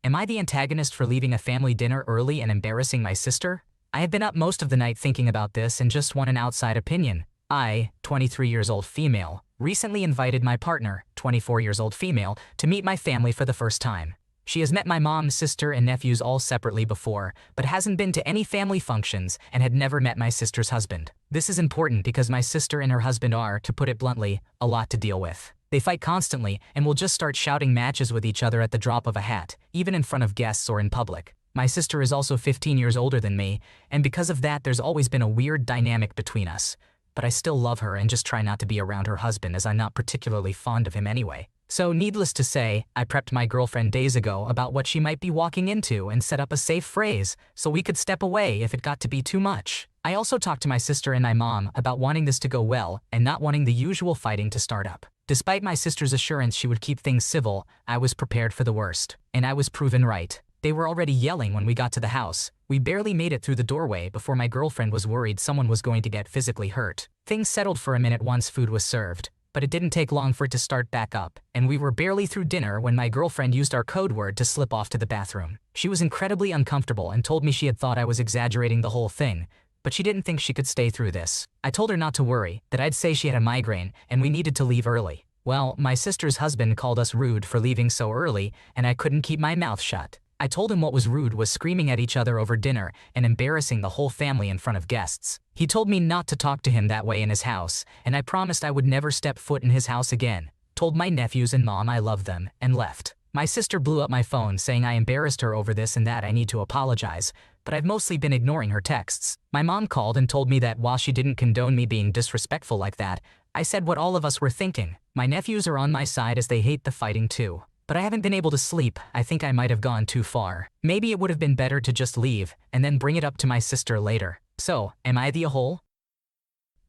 Am I the antagonist for leaving a family dinner early and embarrassing my sister? I have been up most of the night thinking about this and just want an outside opinion. I, 23 years old female, recently invited my partner, 24 years old female, to meet my family for the first time. She has met my mom, sister, and nephews all separately before, but hasn't been to any family functions and had never met my sister's husband. This is important because my sister and her husband are, to put it bluntly, a lot to deal with. They fight constantly and will just start shouting matches with each other at the drop of a hat, even in front of guests or in public. My sister is also 15 years older than me, and because of that there's always been a weird dynamic between us. But I still love her and just try not to be around her husband as I'm not particularly fond of him anyway. So needless to say, I prepped my girlfriend days ago about what she might be walking into and set up a safe phrase so we could step away if it got to be too much. I also talked to my sister and my mom about wanting this to go well and not wanting the usual fighting to start up. Despite my sister's assurance she would keep things civil, I was prepared for the worst. And I was proven right. They were already yelling when we got to the house. We barely made it through the doorway before my girlfriend was worried someone was going to get physically hurt. Things settled for a minute once food was served, but it didn't take long for it to start back up, and we were barely through dinner when my girlfriend used our code word to slip off to the bathroom. She was incredibly uncomfortable and told me she had thought I was exaggerating the whole thing, but she didn't think she could stay through this. I told her not to worry, that I'd say she had a migraine and we needed to leave early. Well, my sister's husband called us rude for leaving so early, and I couldn't keep my mouth shut. I told him what was rude was screaming at each other over dinner and embarrassing the whole family in front of guests. He told me not to talk to him that way in his house, and I promised I would never step foot in his house again, told my nephews and mom I love them, and left. My sister blew up my phone saying I embarrassed her over this and that I need to apologize, but I've mostly been ignoring her texts. My mom called and told me that while she didn't condone me being disrespectful like that, I said what all of us were thinking. My nephews are on my side as they hate the fighting too. But I haven't been able to sleep. I think I might have gone too far. Maybe it would have been better to just leave and then bring it up to my sister later. So, am I the a-hole?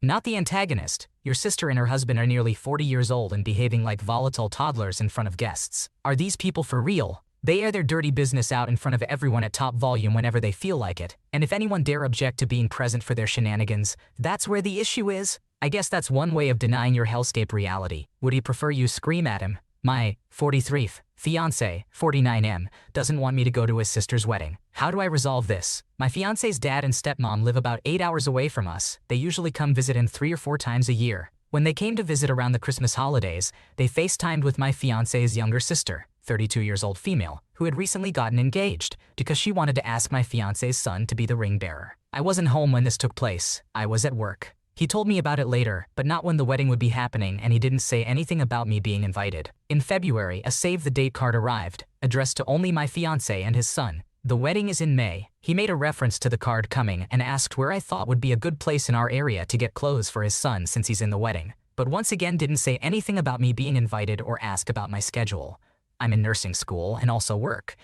Not the antagonist. Your sister and her husband are nearly 40 years old and behaving like volatile toddlers in front of guests. Are these people for real? They air their dirty business out in front of everyone at top volume whenever they feel like it. And if anyone dare object to being present for their shenanigans, that's where the issue is. I guess that's one way of denying your hellscape reality. Would he prefer you scream at him? My 43th fiance, 49M, doesn't want me to go to his sister's wedding. How do I resolve this? My fiance's dad and stepmom live about 8 hours away from us. They usually come visit him 3 or 4 times a year. When they came to visit around the Christmas holidays, they FaceTimed with my fiance's younger sister, 32 years old female, who had recently gotten engaged because she wanted to ask my fiance's son to be the ring bearer. I wasn't home when this took place. I was at work. He told me about it later, but not when the wedding would be happening, and he didn't say anything about me being invited. In February, a save-the-date card arrived, addressed to only my fiancé and his son. The wedding is in May. He made a reference to the card coming and asked where I thought would be a good place in our area to get clothes for his son since he's in the wedding, but once again didn't say anything about me being invited or ask about my schedule. I'm in nursing school and also work,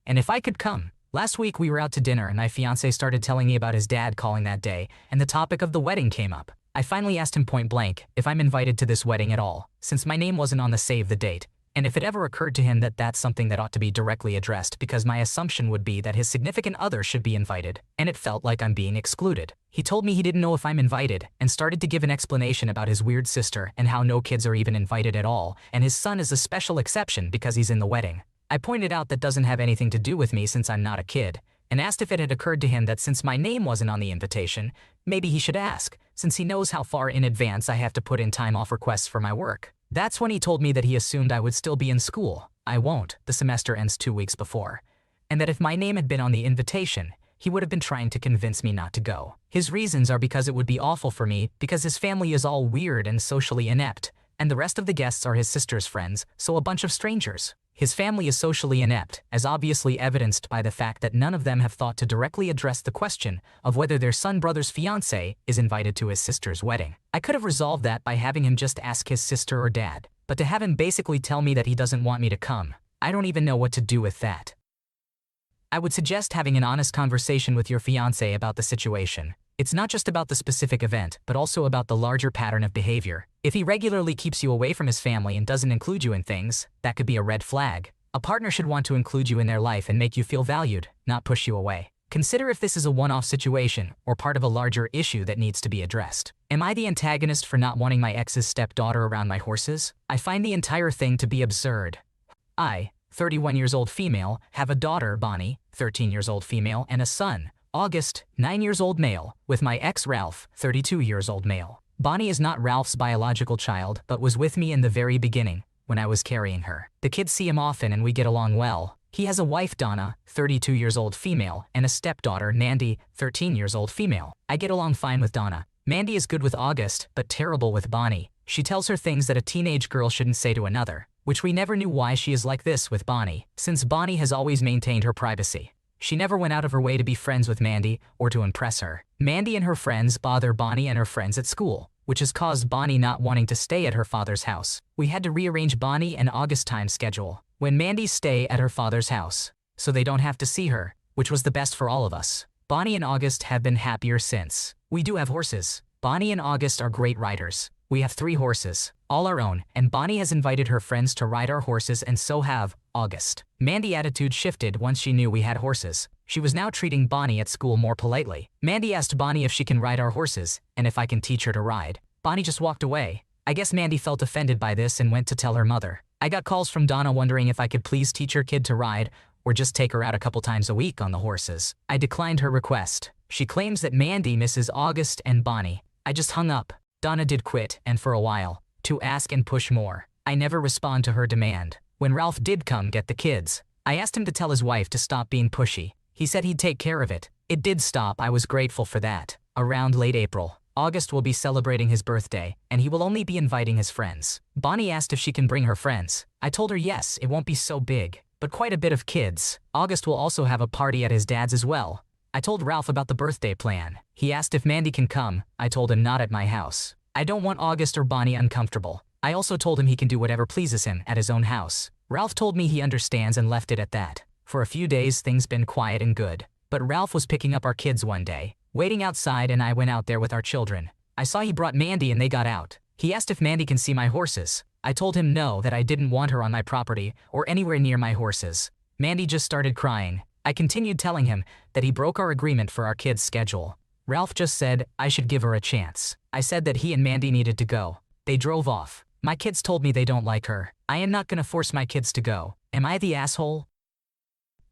and if I could come. Last week we were out to dinner and my fiancé started telling me about his dad calling that day, and the topic of the wedding came up. I finally asked him point blank if I'm invited to this wedding at all, since my name wasn't on the save the date, and if it ever occurred to him that that's something that ought to be directly addressed because my assumption would be that his significant other should be invited, and it felt like I'm being excluded. He told me he didn't know if I'm invited and started to give an explanation about his weird sister and how no kids are even invited at all, and his son is a special exception because he's in the wedding. I pointed out that doesn't have anything to do with me since I'm not a kid, and asked if it had occurred to him that since my name wasn't on the invitation, maybe he should ask, since he knows how far in advance I have to put in time off requests for my work. That's when he told me that he assumed I would still be in school. I won't. The semester ends 2 weeks before. And that if my name had been on the invitation, he would have been trying to convince me not to go. His reasons are because it would be awful for me because his family is all weird and socially inept, and the rest of the guests are his sister's friends, so a bunch of strangers. His family is socially inept, as obviously evidenced by the fact that none of them have thought to directly address the question of whether their son brother's fiancé is invited to his sister's wedding. I could have resolved that by having him just ask his sister or dad, but to have him basically tell me that he doesn't want me to come, I don't even know what to do with that. I would suggest having an honest conversation with your fiancé about the situation. It's not just about the specific event, but also about the larger pattern of behavior. If he regularly keeps you away from his family and doesn't include you in things, that could be a red flag. A partner should want to include you in their life and make you feel valued, not push you away. Consider if this is a one-off situation or part of a larger issue that needs to be addressed. Am I the antagonist for not wanting my ex's stepdaughter around my horses? I find the entire thing to be absurd. I, 31 years old female, have a daughter, Bonnie, 13 years old female, and a son, August, 9 years old male, with my ex Ralph, 32 years old male. Bonnie is not Ralph's biological child but was with me in the very beginning, when I was carrying her. The kids see him often and we get along well. He has a wife, Donna, 32 years old female, and a stepdaughter, Mandy, 13 years old female. I get along fine with Donna. Mandy is good with August, but terrible with Bonnie. She tells her things that a teenage girl shouldn't say to another, which we never knew why she is like this with Bonnie, since Bonnie has always maintained her privacy. She never went out of her way to be friends with Mandy or to impress her. Mandy and her friends bother Bonnie and her friends at school, which has caused Bonnie not wanting to stay at her father's house. We had to rearrange Bonnie and August's time schedule when Mandy stay at her father's house, so they don't have to see her, which was the best for all of us. Bonnie and August have been happier since. We do have horses. Bonnie and August are great riders. We have 3 horses, all our own, and Bonnie has invited her friends to ride our horses, and so have August. Mandy's attitude shifted once she knew we had horses. She was now treating Bonnie at school more politely. Mandy asked Bonnie if she can ride our horses, and if I can teach her to ride. Bonnie just walked away. I guess Mandy felt offended by this and went to tell her mother. I got calls from Donna wondering if I could please teach her kid to ride, or just take her out a couple times a week on the horses. I declined her request. She claims that Mandy misses August and Bonnie. I just hung up. Donna did quit, and for a while, to ask and push more. I never respond to her demand. When Ralph did come get the kids, I asked him to tell his wife to stop being pushy. He said he'd take care of it. It did stop. I was grateful for that. Around late April, August will be celebrating his birthday, and he will only be inviting his friends. Bonnie asked if she can bring her friends. I told her yes, it won't be so big, but quite a bit of kids. August will also have a party at his dad's as well. I told Ralph about the birthday plan. He asked if Mandy can come. I told him not at my house. I don't want August or Bonnie uncomfortable. I also told him he can do whatever pleases him at his own house. Ralph told me he understands and left it at that. For a few days things been quiet and good. But Ralph was picking up our kids one day, waiting outside, and I went out there with our children. I saw he brought Mandy and they got out. He asked if Mandy can see my horses. I told him no, that I didn't want her on my property or anywhere near my horses. Mandy just started crying. I continued telling him that he broke our agreement for our kids' schedule. Ralph just said I should give her a chance. I said that he and Mandy needed to go. They drove off. My kids told me they don't like her. I am not gonna force my kids to go. Am I the asshole?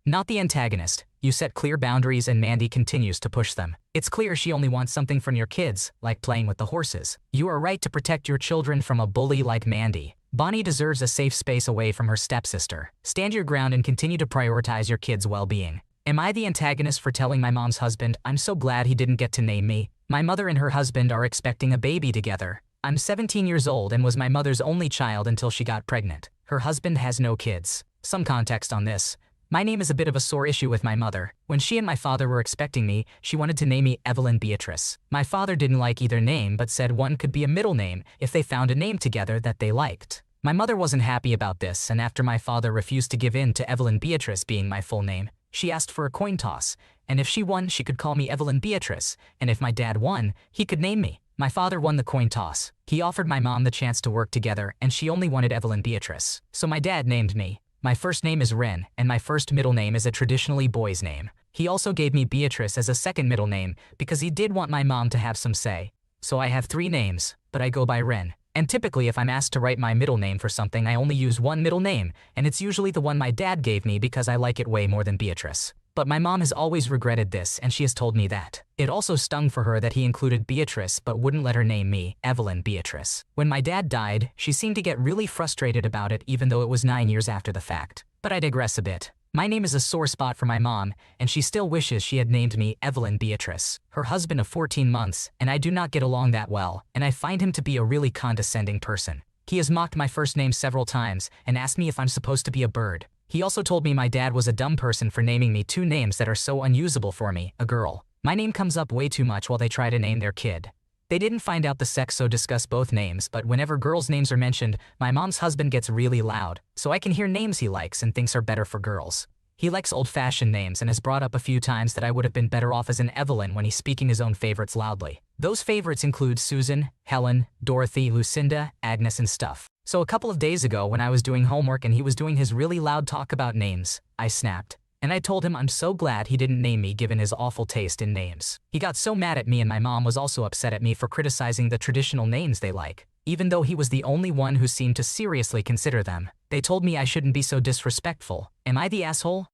Not the antagonist. You set clear boundaries and Mandy continues to push them. It's clear she only wants something from your kids, like playing with the horses. You are right to protect your children from a bully like Mandy. Bonnie deserves a safe space away from her stepsister. Stand your ground and continue to prioritize your kids' well-being. Am I the antagonist for telling my mom's husband I'm so glad he didn't get to name me? My mother and her husband are expecting a baby together. I'm 17 years old and was my mother's only child until she got pregnant. Her husband has no kids. Some context on this. My name is a bit of a sore issue with my mother. When she and my father were expecting me, she wanted to name me Evelyn Beatrice. My father didn't like either name but said one could be a middle name if they found a name together that they liked. My mother wasn't happy about this, and after my father refused to give in to Evelyn Beatrice being my full name, she asked for a coin toss, and if she won, she could call me Evelyn Beatrice, and if my dad won, he could name me. My father won the coin toss. He offered my mom the chance to work together, and she only wanted Evelyn Beatrice. So my dad named me. My first name is Ren, and my first middle name is a traditionally boy's name. He also gave me Beatrice as a second middle name because he did want my mom to have some say. So I have 3 names, but I go by Ren. And typically if I'm asked to write my middle name for something, I only use one middle name, and it's usually the one my dad gave me because I like it way more than Beatrice. But my mom has always regretted this, and she has told me that. It also stung for her that he included Beatrice but wouldn't let her name me, Evelyn Beatrice. When my dad died, she seemed to get really frustrated about it even though it was 9 years after the fact. But I digress a bit. My name is a sore spot for my mom, and she still wishes she had named me Evelyn Beatrice. Her husband of 14 months, and I do not get along that well, and I find him to be a really condescending person. He has mocked my first name several times and asked me if I'm supposed to be a bird. He also told me my dad was a dumb person for naming me 2 names that are so unusable for me, a girl. My name comes up way too much while they try to name their kid. They didn't find out the sex so discuss both names, but whenever girls' names are mentioned, my mom's husband gets really loud, so I can hear names he likes and thinks are better for girls. He likes old-fashioned names and has brought up a few times that I would have been better off as an Evelyn when he's speaking his own favorites loudly. Those favorites include Susan, Helen, Dorothy, Lucinda, Agnes, and stuff. So a couple of days ago when I was doing homework and he was doing his really loud talk about names, I snapped. And I told him I'm so glad he didn't name me given his awful taste in names. He got so mad at me, and my mom was also upset at me for criticizing the traditional names they like. Even though he was the only one who seemed to seriously consider them, They told me I shouldn't be so disrespectful. Am I the asshole?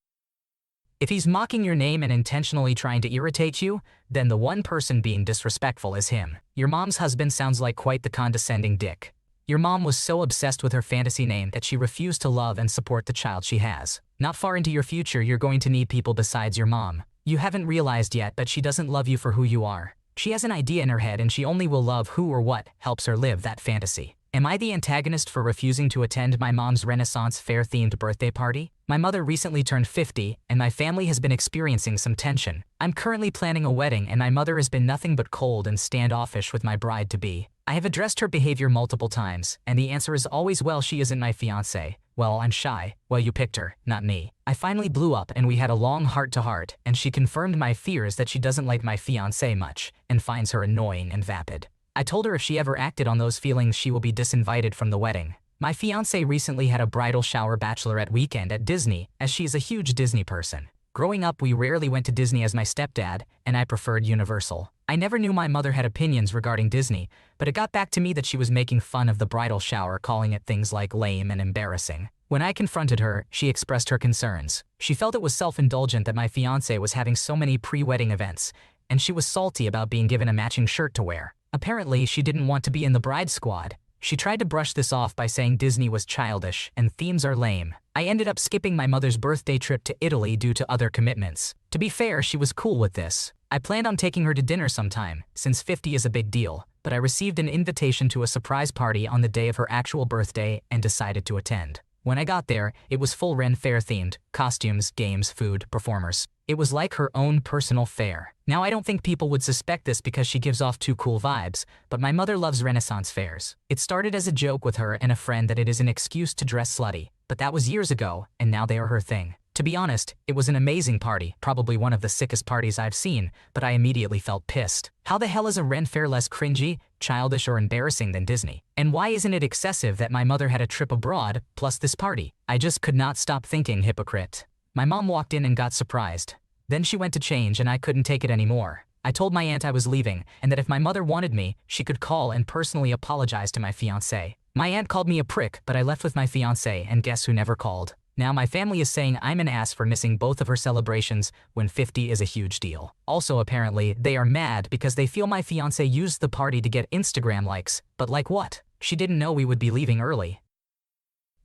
If he's mocking your name and intentionally trying to irritate you, then the one person being disrespectful is him. Your mom's husband sounds like quite the condescending dick. Your mom was so obsessed with her fantasy name that she refused to love and support the child she has. Not far into your future, you're going to need people besides your mom. You haven't realized yet, but she doesn't love you for who you are. She has an idea in her head and she only will love who or what helps her live that fantasy. Am I the antagonist for refusing to attend my mom's Renaissance fair-themed birthday party? My mother recently turned 50, and my family has been experiencing some tension. I'm currently planning a wedding, and my mother has been nothing but cold and standoffish with my bride-to-be. I have addressed her behavior multiple times, and the answer is always, well, she isn't my fiancé. Well, I'm shy. Well, you picked her, not me. I finally blew up and we had a long heart-to-heart, and she confirmed my fears that she doesn't like my fiancé much, and finds her annoying and vapid. I told her if she ever acted on those feelings, she will be disinvited from the wedding. My fiancé recently had a bridal shower bachelorette weekend at Disney, as she's a huge Disney person. Growing up, we rarely went to Disney as my stepdad, and I preferred Universal. I never knew my mother had opinions regarding Disney, but it got back to me that she was making fun of the bridal shower, calling it things like lame and embarrassing. When I confronted her, she expressed her concerns. She felt it was self-indulgent that my fiancé was having so many pre-wedding events, and she was salty about being given a matching shirt to wear. Apparently, she didn't want to be in the bride squad. She tried to brush this off by saying Disney was childish and themes are lame. I ended up skipping my mother's birthday trip to Italy due to other commitments. To be fair, she was cool with this. I planned on taking her to dinner sometime, since 50 is a big deal, but I received an invitation to a surprise party on the day of her actual birthday and decided to attend. When I got there, it was full Ren Fair themed, costumes, games, food, performers. It was like her own personal fair. Now, I don't think people would suspect this because she gives off too cool vibes, but my mother loves Renaissance fairs. It started as a joke with her and a friend that it is an excuse to dress slutty, but that was years ago, and now they are her thing. To be honest, it was an amazing party, probably one of the sickest parties I've seen, but I immediately felt pissed. How the hell is a Ren Fair less cringy, childish, or embarrassing than Disney? And why isn't it excessive that my mother had a trip abroad, plus this party? I just could not stop thinking hypocrite. My mom walked in and got surprised. Then she went to change and I couldn't take it anymore. I told my aunt I was leaving, and that if my mother wanted me, she could call and personally apologize to my fiancé. My aunt called me a prick, but I left with my fiancé, and guess who never called? Now my family is saying I'm an ass for missing both of her celebrations when 50 is a huge deal. Also, apparently, they are mad because they feel my fiancé used the party to get Instagram likes. But like what? She didn't know we would be leaving early.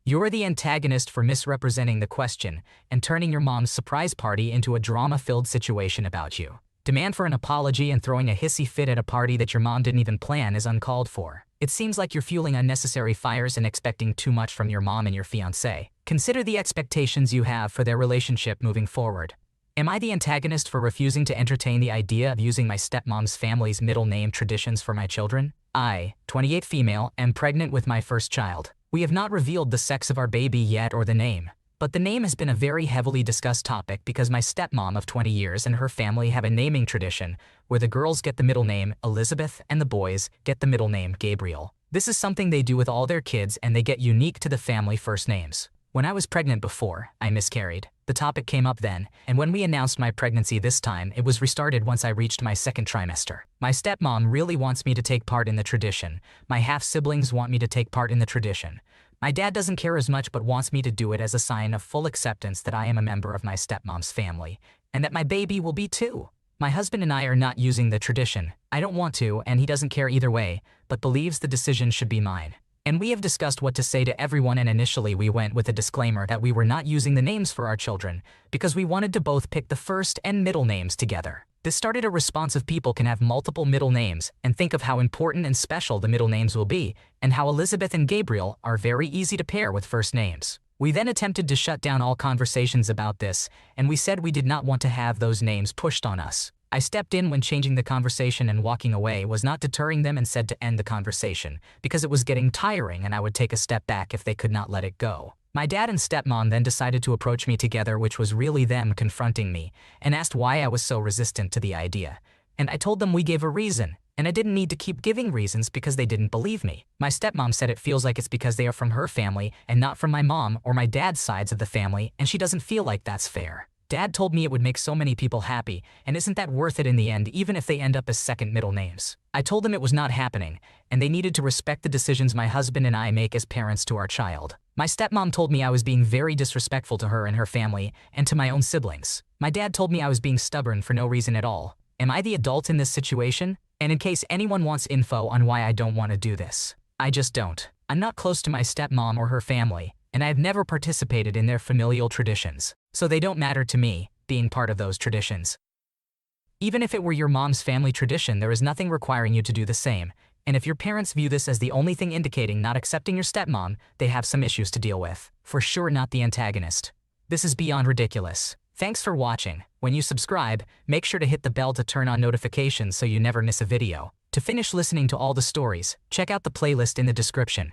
You're the antagonist for misrepresenting the question and turning your mom's surprise party into a drama-filled situation about you. Demand for an apology and throwing a hissy fit at a party that your mom didn't even plan is uncalled for. It seems like you're fueling unnecessary fires and expecting too much from your mom and your fiancé. Consider the expectations you have for their relationship moving forward. Am I the antagonist for refusing to entertain the idea of using my stepmom's family's middle name traditions for my children? I, 28 female, am pregnant with my first child. We have not revealed the sex of our baby yet or the name. But the name has been a very heavily discussed topic because my stepmom of 20 years and her family have a naming tradition where the girls get the middle name Elizabeth and the boys get the middle name Gabriel. This is something they do with all their kids and they get unique to the family first names. When I was pregnant before, I miscarried. The topic came up then, and when we announced my pregnancy this time, it was restarted once I reached my second trimester. My stepmom really wants me to take part in the tradition. My half-siblings want me to take part in the tradition. My dad doesn't care as much but wants me to do it as a sign of full acceptance that I am a member of my stepmom's family, and that my baby will be too. My husband and I are not using the tradition. I don't want to, and he doesn't care either way, but believes the decision should be mine. And we have discussed what to say to everyone, and initially we went with a disclaimer that we were not using the names for our children because we wanted to both pick the first and middle names together. This started a response of people can have multiple middle names and think of how important and special the middle names will be, and how Elizabeth and Gabriel are very easy to pair with first names. We then attempted to shut down all conversations about this, and we said we did not want to have those names pushed on us. I stepped in when changing the conversation, and walking away was not deterring them and said to end the conversation because it was getting tiring and I would take a step back if they could not let it go. My dad and stepmom then decided to approach me together, which was really them confronting me, and asked why I was so resistant to the idea. And I told them we gave a reason, and I didn't need to keep giving reasons because they didn't believe me. My stepmom said it feels like it's because they are from her family and not from my mom or my dad's sides of the family, and she doesn't feel like that's fair. Dad told me it would make so many people happy, and isn't that worth it in the end even if they end up as second middle names? I told them it was not happening, and they needed to respect the decisions my husband and I make as parents to our child. My stepmom told me I was being very disrespectful to her and her family, and to my own siblings. My dad told me I was being stubborn for no reason at all. Am I the adult in this situation? And in case anyone wants info on why I don't want to do this, I just don't. I'm not close to my stepmom or her family, and I have never participated in their familial traditions, so they don't matter to me, being part of those traditions. Even if it were your mom's family tradition, there is nothing requiring you to do the same, and if your parents view this as the only thing indicating not accepting your stepmom, they have some issues to deal with. For sure not the antagonist. This is beyond ridiculous. Thanks for watching. When you subscribe, make sure to hit the bell to turn on notifications so you never miss a video. To finish listening to all the stories, check out the playlist in the description.